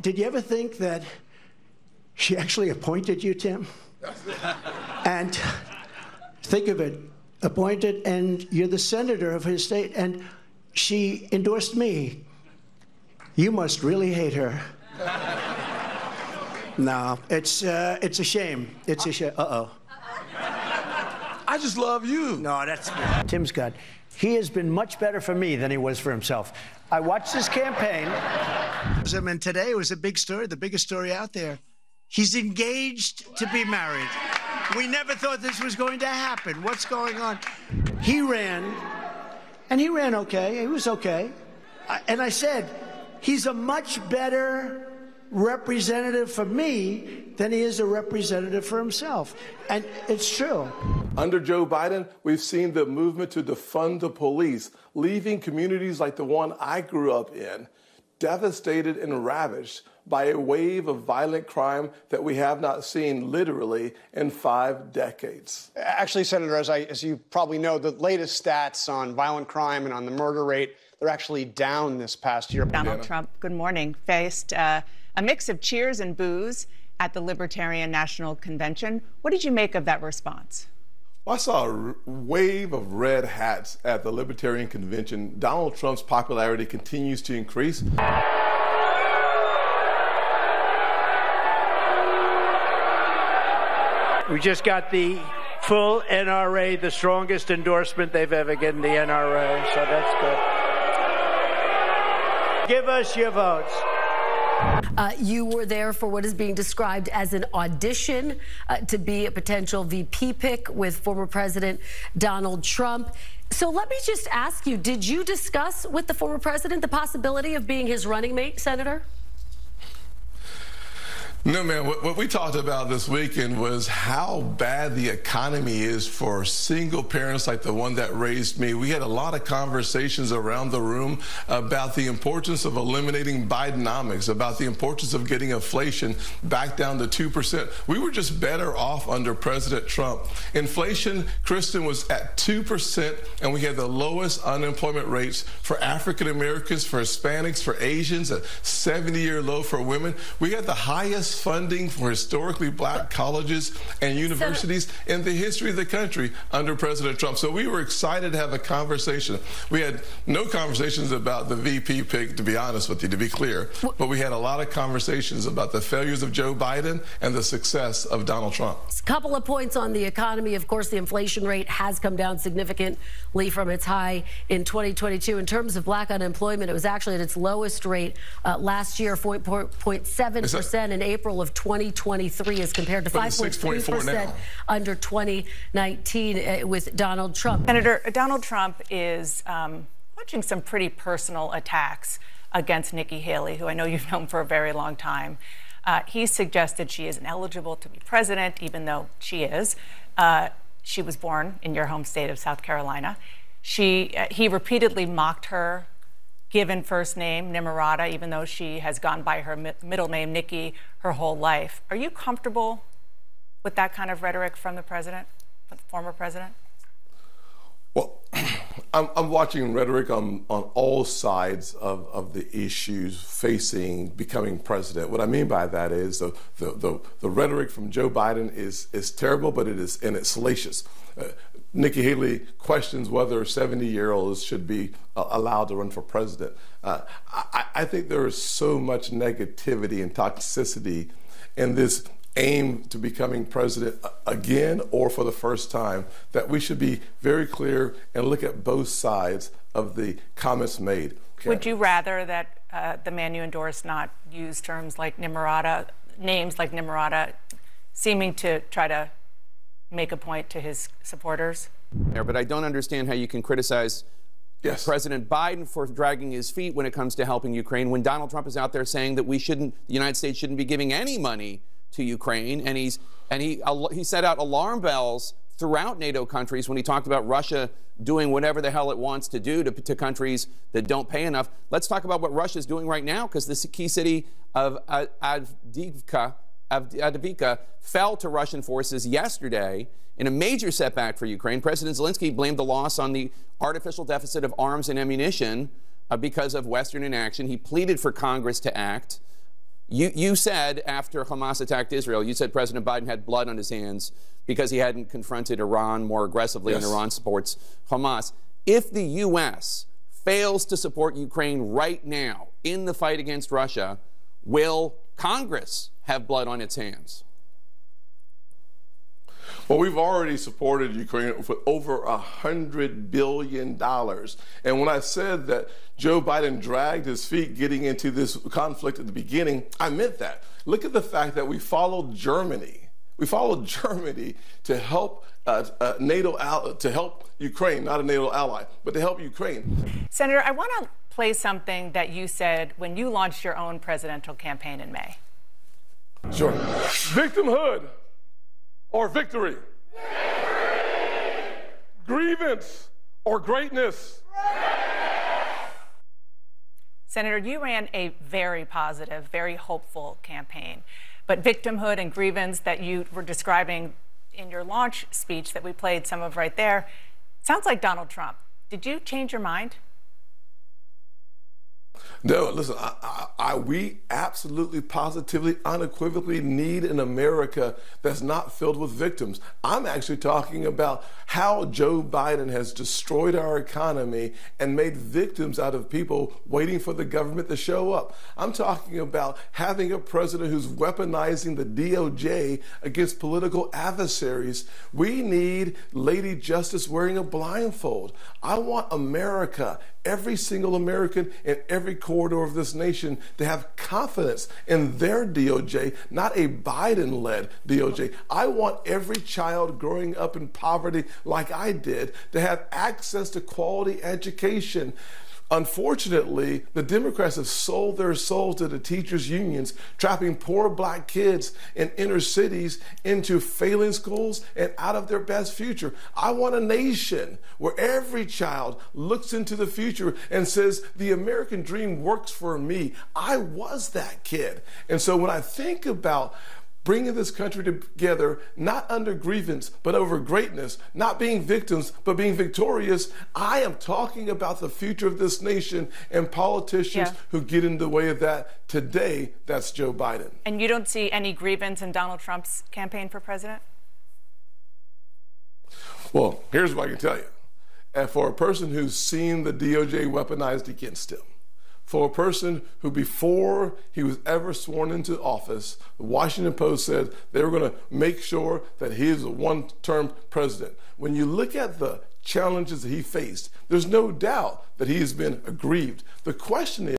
did you ever think that she actually appointed you, Tim? And think of it, appointed, and you're the senator of his state, and she endorsed me. You must really hate her. No, it's a shame. It's a shame. Uh-oh. I just love you. No, that's Tim's got. He has been much better for me than he was for himself. I watched his campaign. And today was a big story, the biggest story out there. He's engaged to be married. We never thought this was going to happen. What's going on? He ran, and he ran okay. He was okay. And I said, he's a much better representative for me than he is a representative for himself. And it's true. Under Joe Biden, we've seen the movement to defund the police, leaving communities like the one I grew up in devastated and ravaged by a wave of violent crime that we have not seen literally in 5 decades. Actually, Senator, as you probably know, the latest stats on violent crime and on the murder rate, they're actually down this past year. Donald Trump, good morning, faced a mix of cheers and boos at the Libertarian National Convention. What did you make of that response? Well, I saw a wave of red hats at the Libertarian Convention. Donald Trump's popularity continues to increase. We just got the full NRA, the strongest endorsement they've ever given the NRA, so that's good. Give us your votes. You were there for what is being described as an audition to be a potential VP pick with former President Donald Trump. So let me just ask you, did you discuss with the former president the possibility of being his running mate, Senator? No, man, what we talked about this weekend was how bad the economy is for single parents like the one that raised me. We had a lot of conversations around the room about the importance of eliminating Bidenomics, about the importance of getting inflation back down to 2%. We were just better off under President Trump. Inflation, Kristen, was at 2%, and we had the lowest unemployment rates for African Americans, for Hispanics, for Asians, a 70-year low for women. We had the highest funding for historically black colleges and universities in the history of the country under President Trump. So we were excited to have a conversation. We had no conversations about the VP pick, to be honest with you, to be clear, but we had a lot of conversations about the failures of Joe Biden and the success of Donald Trump. A couple of points on the economy. Of course, the inflation rate has come down significantly from its high in 2022. In terms of black unemployment, it was actually at its lowest rate last year, 4.7% in April of 2023 as compared to 5.3% under 2019 with Donald Trump. Senator, Donald Trump is launching some pretty personal attacks against Nikki Haley, who I know you've known for a very long time. He suggested she isn't eligible to be president, even though she is. She was born in your home state of South Carolina. He repeatedly mocked her given first name, Nimrata, even though she has gone by her middle name, Nikki, her whole life. Are you comfortable with that kind of rhetoric from the president, the former president? Well, I'm watching rhetoric on all sides of the issues facing becoming president. What I mean by that is the rhetoric from Joe Biden is terrible, but it's salacious. Nikki Haley questions whether 70-year-olds should be allowed to run for president. I think there is so much negativity and toxicity in this aim to becoming president again or for the first time that we should be very clear and look at both sides of the comments made. Okay. Would you rather that the man you endorse not use terms like Nimrata, names like Nimrata, seeming to try to make a point to his supporters? But I don't understand how you can criticize President Biden for dragging his feet when it comes to helping Ukraine, when Donald Trump is out there saying that the United States shouldn't be giving any money to Ukraine, and he set out alarm bells throughout NATO countries when he talked about Russia doing whatever the hell it wants to do to countries that don't pay enough. Let's talk about what Russia's doing right now, because the key city of Avdiivka fell to Russian forces yesterday in a major setback for Ukraine. President Zelensky blamed the loss on the artificial deficit of arms and ammunition because of Western inaction. He pleaded for Congress to act. You said after Hamas attacked Israel, you said President Biden had blood on his hands because he hadn't confronted Iran more aggressively, and Iran supports Hamas. If the U.S. fails to support Ukraine right now in the fight against Russia, will Congress have blood on its hands? Well, we've already supported Ukraine with over $100 billion. And when I said that Joe Biden dragged his feet getting into this conflict at the beginning, I meant that. Look at the fact that we followed Germany. We followed Germany to help to help Ukraine, not a NATO ally, but to help Ukraine. Senator, I want to play something that you said when you launched your own presidential campaign in May. Sure. Victimhood or victory? Victory! Grievance or greatness? Senator, you ran a very positive, very hopeful campaign. But victimhood and grievance that you were describing in your launch speech that we played some of right there sounds like Donald Trump. Did you change your mind? No, listen, we absolutely, positively, unequivocally need an America that's not filled with victims. I'm actually talking about how Joe Biden has destroyed our economy and made victims out of people waiting for the government to show up. I'm talking about having a president who's weaponizing the DOJ against political adversaries. We need Lady Justice wearing a blindfold. I want America, every single American in every corridor of this nation, to have confidence in their DOJ, not a Biden-led DOJ. I want every child growing up in poverty like I did to have access to quality education. Unfortunately, the Democrats have sold their souls to the teachers' unions, trapping poor black kids in inner cities into failing schools and out of their best future. I want a nation where every child looks into the future and says, the American dream works for me. I was that kid. And so when I think about bringing this country together, not under grievance, but over greatness, not being victims, but being victorious, I am talking about the future of this nation, and politicians who get in the way of that today, that's Joe Biden. And you don't see any grievance in Donald Trump's campaign for president? Well, here's what I can tell you. And for a person who's seen the DOJ weaponized against him, for a person who before he was ever sworn into office, the Washington Post said they were going to make sure that he is a one-term president. When you look at the challenges that he faced, there's no doubt that he has been aggrieved. The question is,